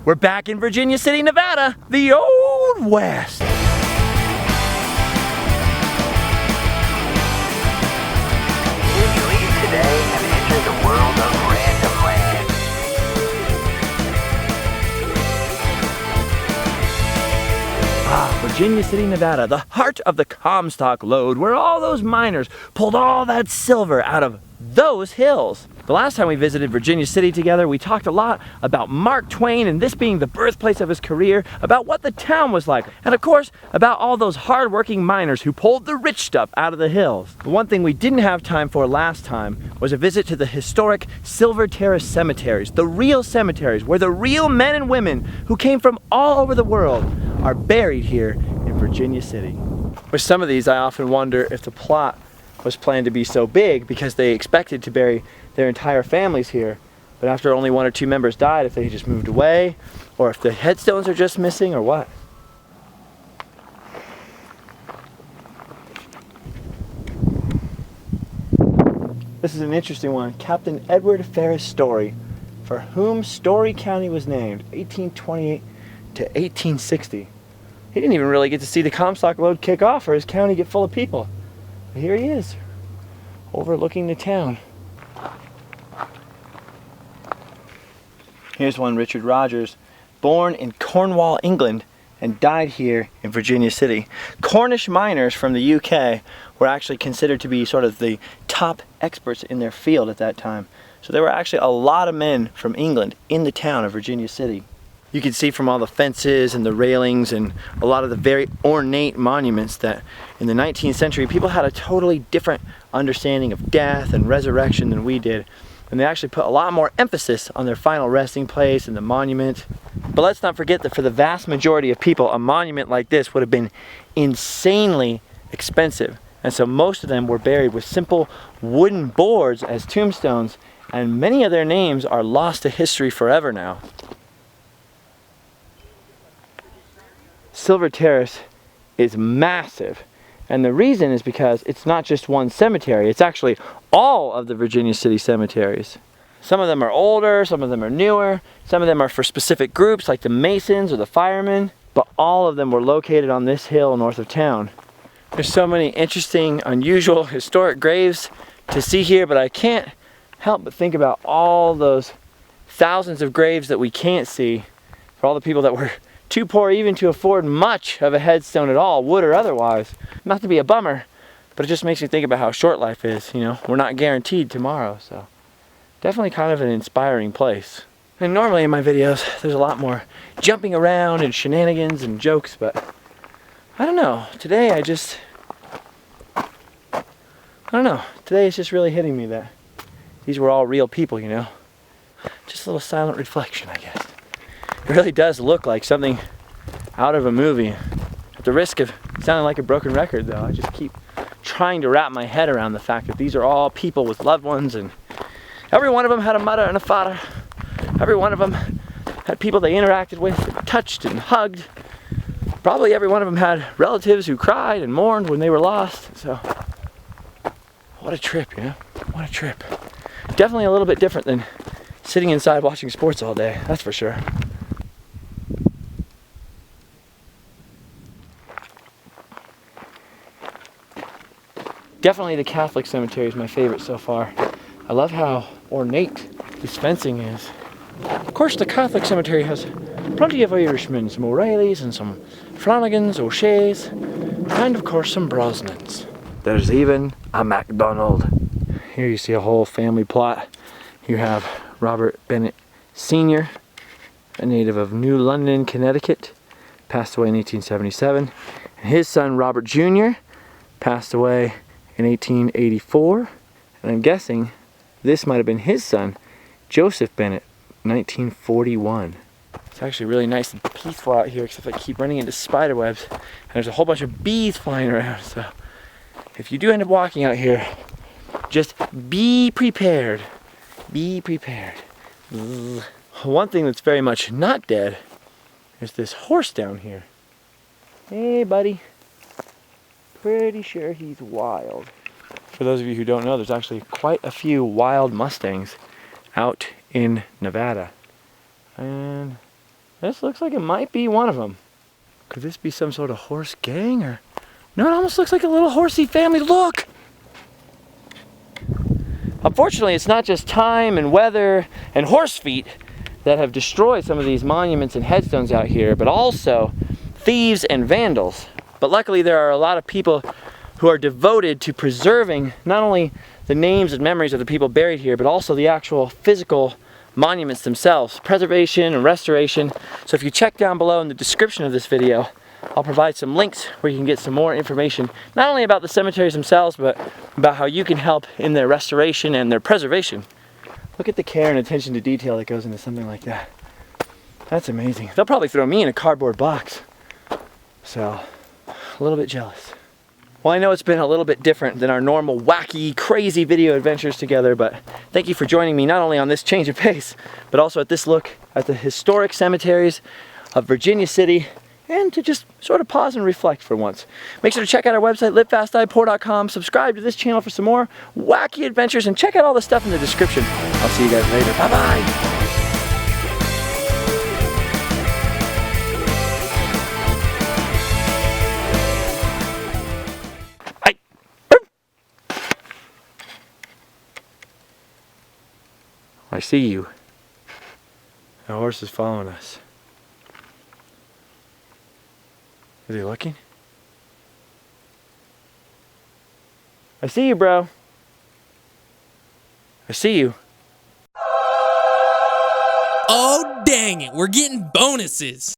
We're back in Virginia City, Nevada, the Old West. You leave today and enter the world of Random Land. Virginia City, Nevada, the heart of the Comstock lode, where all those miners pulled all that silver out of those hills. The last time we visited Virginia City together, we talked a lot about Mark Twain and this being the birthplace of his career, about what the town was like, and of course, about all those hard-working miners who pulled the rich stuff out of the hills. The one thing we didn't have time for last time was a visit to the historic Silvr Terrace Cemeteries, the real cemeteries where the real men and women who came from all over the world are buried here in Virginia City. With some of these, I often wonder if the plot was planned to be so big because they expected to bury their entire families here, but after only 1 or 2 members died, if they just moved away, or if the headstones are just missing, or what. This is an interesting one. Captain Edward Ferris Story, for whom Story County was named, 1828 to 1860. He didn't even really get to see the Comstock lode kick off or his county get full of people. But here he is, overlooking the town. Here's one, Richard Rogers, born in Cornwall, England, and died here in Virginia City. Cornish miners from the UK were actually considered to be sort of the top experts in their field at that time. So there were actually a lot of men from England in the town of Virginia City. You can see from all the fences and the railings and a lot of the very ornate monuments that in the 19th century people had a totally different understanding of death and resurrection than we did. And they actually put a lot more emphasis on their final resting place and the monument. But let's not forget that for the vast majority of people, a monument like this would have been insanely expensive. And so most of them were buried with simple wooden boards as tombstones, and many of their names are lost to history forever now. Silvr Terrace is massive, and the reason is because it's not just one cemetery, it's actually all of the Virginia City cemeteries. Some of them are older, some of them are newer, some of them are for specific groups like the Masons or the firemen, but all of them were located on this hill north of town. There's so many interesting, unusual, historic graves to see here, but I can't help but think about all those thousands of graves that we can't see for all the people that were too poor even to afford much of a headstone at all, wood or otherwise. Not to be a bummer, but it just makes me think about how short life is, you know. We're not guaranteed tomorrow, so definitely kind of an inspiring place. And normally in my videos, there's a lot more jumping around and shenanigans and jokes, but I don't know. Today Today it's just really hitting me that these were all real people, you know. Just a little silent reflection, I guess. It really does look like something out of a movie. At the risk of sounding like a broken record, though, I just keep trying to wrap my head around the fact that these are all people with loved ones, and every one of them had a mother and a father. Every one of them had people they interacted with, and touched and hugged. Probably every one of them had relatives who cried and mourned when they were lost. So, what a trip, you know? What a trip. Definitely a little bit different than sitting inside watching sports all day, that's for sure. Definitely the Catholic cemetery is my favorite so far. I love how ornate this fencing is. Of course, the Catholic cemetery has plenty of Irishmen, some O'Reillys and some Flanagans, O'Sheas, and of course some Brosnans. There's even a MacDonald. Here you see a whole family plot. You have Robert Bennett Sr., a native of New London, Connecticut, passed away in 1877. And his son Robert Jr. passed away in 1884, and I'm guessing this might have been his son, Joseph Bennett, 1941. It's actually really nice and peaceful out here, except I keep running into spider webs, and there's a whole bunch of bees flying around, so if you do end up walking out here, just be prepared. Be prepared. Ugh. One thing that's very much not dead is this horse down here. Hey, buddy. Pretty sure he's wild. For those of you who don't know, there's actually quite a few wild Mustangs out in Nevada. And This looks like it might be one of them. Could this be some sort of horse gang or? No, it almost looks like a little horsey family. Look! Unfortunately, it's not just time and weather and horse feet that have destroyed some of these monuments and headstones out here, but also thieves and vandals. But luckily, there are a lot of people who are devoted to preserving not only the names and memories of the people buried here, but also the actual physical monuments themselves, preservation and restoration. So if you check down below in the description of this video, I'll provide some links where you can get some more information, not only about the cemeteries themselves, but about how you can help in their restoration and their preservation. Look at the care and attention to detail that goes into something like that. That's amazing. They'll probably throw me in a cardboard box. So, a little bit jealous. Well, I know it's been a little bit different than our normal wacky, crazy video adventures together, but thank you for joining me not only on this change of pace, but also at this look at the historic cemeteries of Virginia City, and to just sort of pause and reflect for once. Make sure to check out our website, livefastdiepoor.com, subscribe to this channel for some more wacky adventures, and check out all the stuff in the description. I'll see you guys later. Bye-bye! I see you. The horse is following us. Is he looking? I see you, bro. I see you. Oh, dang it. We're getting bonuses.